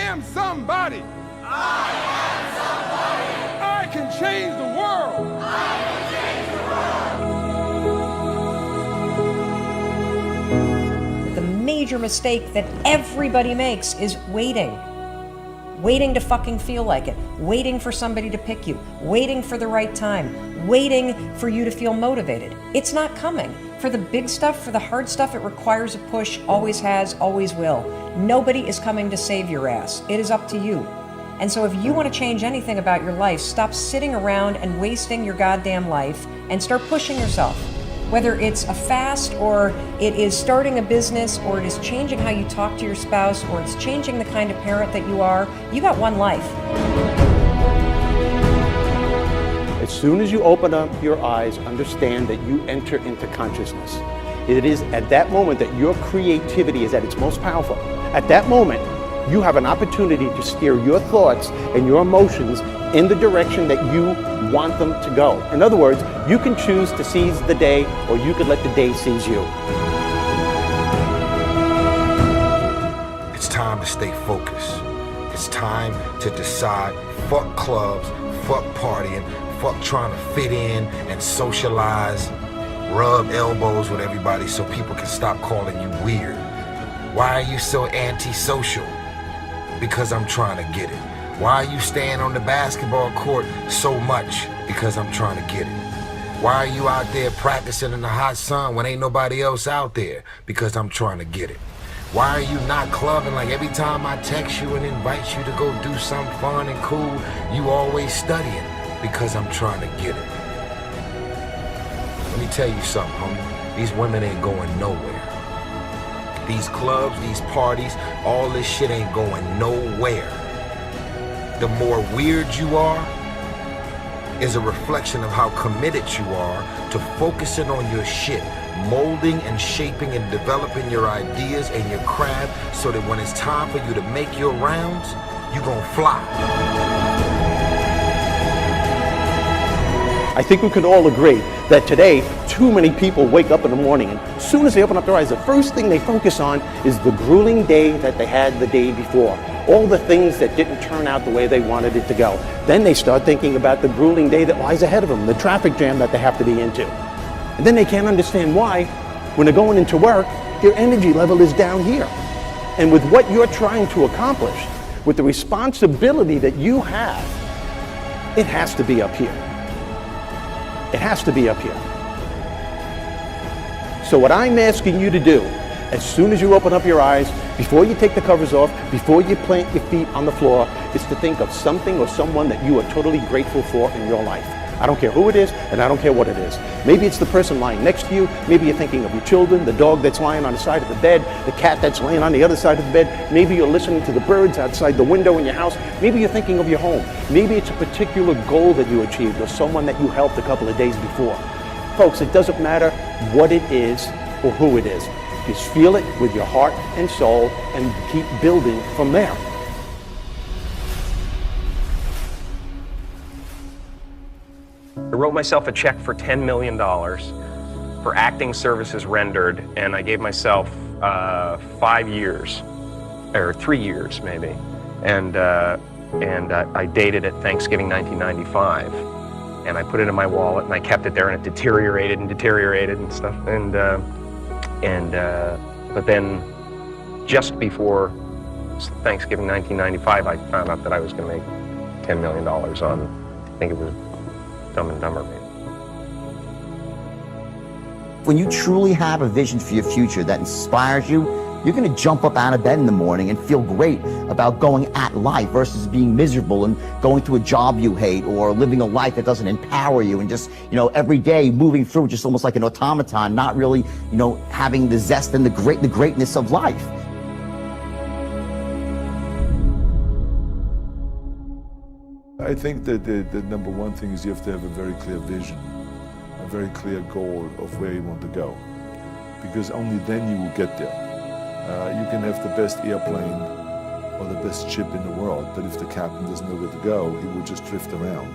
am somebody. I am somebody. I can change the world. I can change the world. The major mistake that everybody makes is waiting. Waiting to fucking feel like it. Waiting for somebody to pick you. Waiting for the right time. Waiting for you to feel motivated. It's not coming. For the big stuff, for the hard stuff, it requires a push, always has, always will. Nobody is coming to save your ass. It is up to you. And so if you want to change anything about your life, stop sitting around and wasting your goddamn life and start pushing yourself. Whether it's a fast, or it is starting a business, or it is changing how you talk to your spouse, or it's changing the kind of parent that you are, you got one life. As soon as you open up your eyes, understand that you enter into consciousness. It is at that moment that your creativity is at its most powerful. At that moment, you have an opportunity to steer your thoughts and your emotions in the direction that you want them to go. In other words, you can choose to seize the day, or you could let the day seize you. It's time to stay focused. It's time to decide, fuck clubs, fuck partying, fuck trying to fit in and socialize, rub elbows with everybody so people can stop calling you weird. Why are you so antisocial? Because I'm trying to get it. Why are you staying on the basketball court so much? Because I'm trying to get it. Why are you out there practicing in the hot sun when ain't nobody else out there? Because I'm trying to get it. Why are you not clubbing like every time I text you and invite you to go do something fun and cool, you always studying? Because I'm trying to get it. Let me tell you something, homie. These women ain't going nowhere. These clubs, these parties, all this shit ain't going nowhere. The more weird you are is a reflection of how committed you are to focusing on your shit, molding and shaping and developing your ideas and your craft so that when it's time for you to make your rounds, you gonna fly. I think we can all agree that today, too many people wake up in the morning and as soon as they open up their eyes, the first thing they focus on is the grueling day that they had the day before. All the things that didn't turn out the way they wanted it to go. Then they start thinking about the grueling day that lies ahead of them, the traffic jam that they have to be into. And then they can't understand why, when they're going into work, their energy level is down here. And with what you're trying to accomplish, with the responsibility that you have, it has to be up here. It has to be up here. So what I'm asking you to do, as soon as you open up your eyes, before you take the covers off, before you plant your feet on the floor, is to think of something or someone that you are totally grateful for in your life. I don't care who it is, and I don't care what it is. Maybe it's the person lying next to you. Maybe you're thinking of your children, the dog that's lying on the side of the bed, the cat that's laying on the other side of the bed. Maybe you're listening to the birds outside the window in your house. Maybe you're thinking of your home. Maybe it's a particular goal that you achieved or someone that you helped a couple of days before. Folks, it doesn't matter what it is or who it is. Just feel it with your heart and soul and keep building from there. I wrote myself a check for $10 million for acting services rendered, and I gave myself 5 years, or 3 years maybe, and I dated it Thanksgiving 1995, and I put it in my wallet, and I kept it there, and it deteriorated and stuff, but then just before Thanksgiving 1995, I found out that I was going to make $10 million on, I think it was Dumb and Dumber, maybe. When you truly have a vision for your future that inspires you, you're going to jump up out of bed in the morning and feel great about going at life versus being miserable and going to a job you hate or living a life that doesn't empower you and just, every day moving through just almost like an automaton, not really, having the zest and the greatness of life. I think that the number one thing is you have to have a very clear vision, a very clear goal of where you want to go, because only then you will get there. You can have the best airplane or the best ship in the world, but if the captain doesn't know where to go, he will just drift around.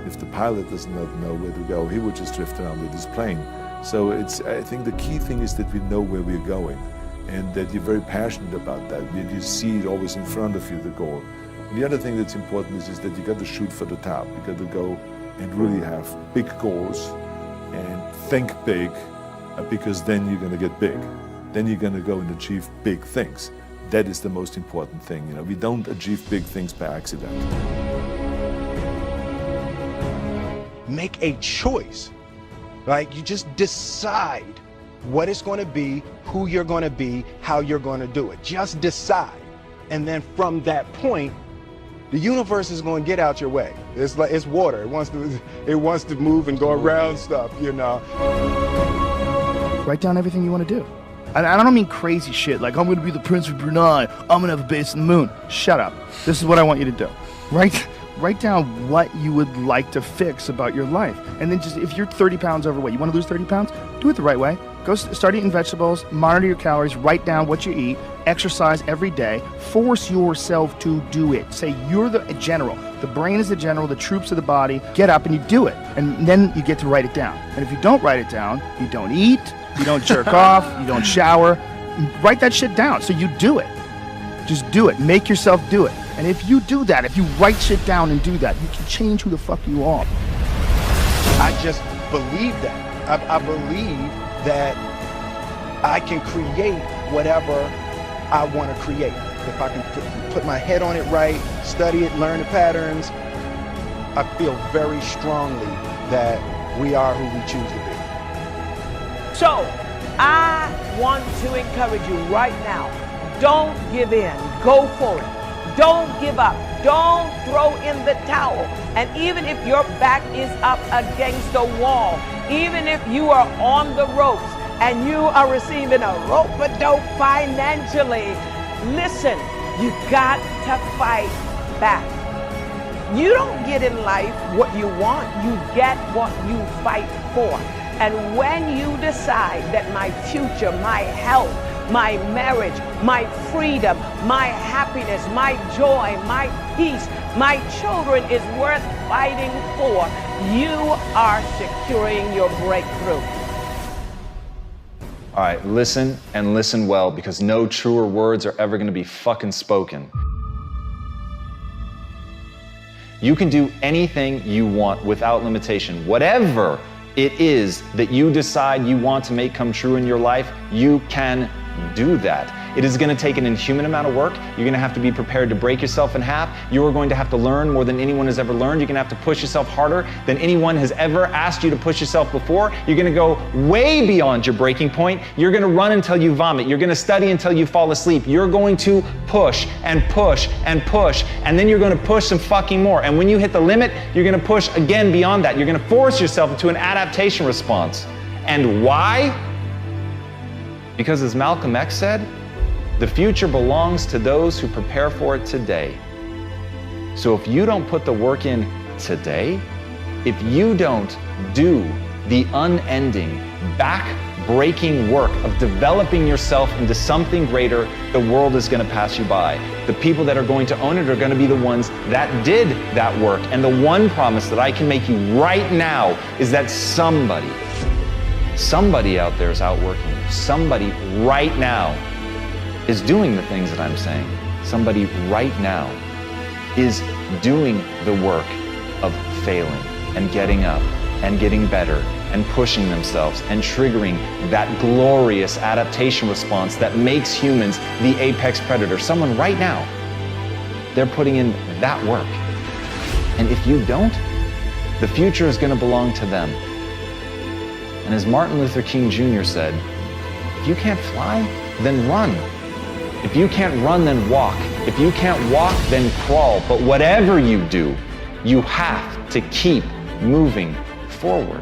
If the pilot does not know where to go, he will just drift around with his plane. So I think the key thing is that we know where we're going. and that you're very passionate about that. You see it always in front of you, the goal. And the other thing that's important is that you got to shoot for the top. You got to go and really have big goals and think big, because then you're going to get big. Then you're going to go and achieve big things. That is the most important thing. You know, we don't achieve big things by accident. Make a choice. Like, you just decide what it's going to be, who you're going to be, how you're going to do it. Just decide. And then from that point, the universe is going to get out your way. It's like, it's water. It wants to move and go around stuff, you know. Write down everything you want to do. And I don't mean crazy shit like, I'm going to be the Prince of Brunei, I'm going to have a base on the moon. Shut up. This is what I want you to do. Write down what you would like to fix about your life. And then just, if you're 30 pounds overweight, you want to lose 30 pounds? Do it the right way. Go start eating vegetables, monitor your calories, write down what you eat, exercise every day, force yourself to do it. Say you're the general. The brain is the general, the troops of the body. Get up and you do it. And then you get to write it down. And if you don't write it down, you don't eat, you don't jerk off, you don't shower. Write that shit down so you do it. Just do it. Make yourself do it. And if you do that, if you write shit down and do that, you can change who the fuck you are. I just believe that. I believe that I can create whatever I want to create. If I can put my head on it right, study it, learn the patterns, I feel very strongly that we are who we choose to be. So, I want to encourage you right now, don't give in, go for it. Don't give up, don't throw in the towel. And even if your back is up against a wall, even if you are on the ropes and you are receiving a rope-a-dope financially, listen, you got to fight back. You don't get in life what you want, you get what you fight for. And when you decide that my future, my health, my marriage, my freedom, my happiness, my joy, my peace, my children is worth fighting for, you are securing your breakthrough. All right, listen and listen well, because no truer words are ever gonna be fucking spoken. You can do anything you want without limitation. Whatever it is that you decide you want to make come true in your life, you can do that. It is going to take an inhuman amount of work. You're going to have to be prepared to break yourself in half. You are going to have to learn more than anyone has ever learned. You're going to have to push yourself harder than anyone has ever asked you to push yourself before. You're going to go way beyond your breaking point. You're going to run until you vomit. You're going to study until you fall asleep. You're going to push and push and push, and then you're going to push some fucking more. And when you hit the limit, you're going to push again beyond that. You're going to force yourself into an adaptation response. And why? Because as Malcolm X said, the future belongs to those who prepare for it today. So if you don't put the work in today, if you don't do the unending, back-breaking work of developing yourself into something greater, the world is going to pass you by. The people that are going to own it are going to be the ones that did that work. And the one promise that I can make you right now is that somebody out there is outworking you. Somebody right now is doing the things that I'm saying. Somebody right now is doing the work of failing and getting up and getting better and pushing themselves and triggering that glorious adaptation response that makes humans the apex predator. Someone right now, they're putting in that work. And if you don't, the future is going to belong to them. And as Martin Luther King Jr. said, if you can't fly, then run. If you can't run, then walk. If you can't walk, then crawl. But whatever you do, you have to keep moving forward.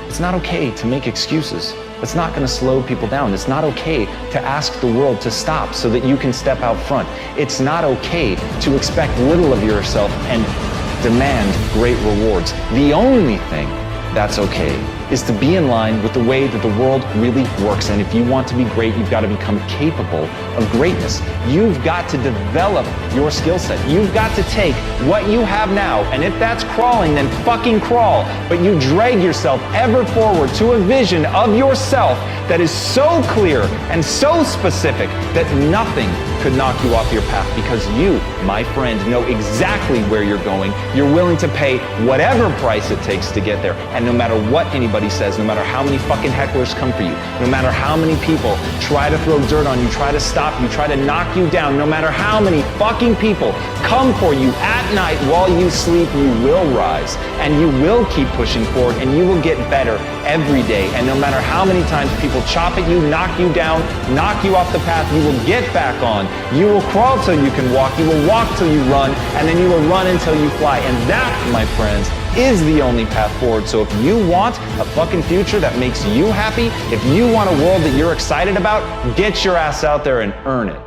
It's not okay to make excuses. It's not going to slow people down. It's not okay to ask the world to stop so that you can step out front. It's not okay to expect little of yourself and demand great rewards. The only thing that's okay is to be in line with the way that the world really works. And if you want to be great, you've got to become capable of greatness. You've got to develop your skill set. You've got to take what you have now, and if that's crawling, then fucking crawl. But you drag yourself ever forward to a vision of yourself that is so clear and so specific that nothing could knock you off your path, because you, my friend, know exactly where you're going. You're willing to pay whatever price it takes to get there. And no matter what anybody says, no matter how many fucking hecklers come for you, no matter how many people try to throw dirt on you, try to stop you, try to knock you down, no matter how many fucking people come for you at night while you sleep, you will rise and you will keep pushing forward and you will get better every day. And no matter how many times people chop at you, knock you down, knock you off the path, you will get back on. You will crawl till you can walk, you will walk till you run, and then you will run until you fly. And that, my friends, is the only path forward. So if you want a fucking future that makes you happy, if you want a world that you're excited about, get your ass out there and earn it.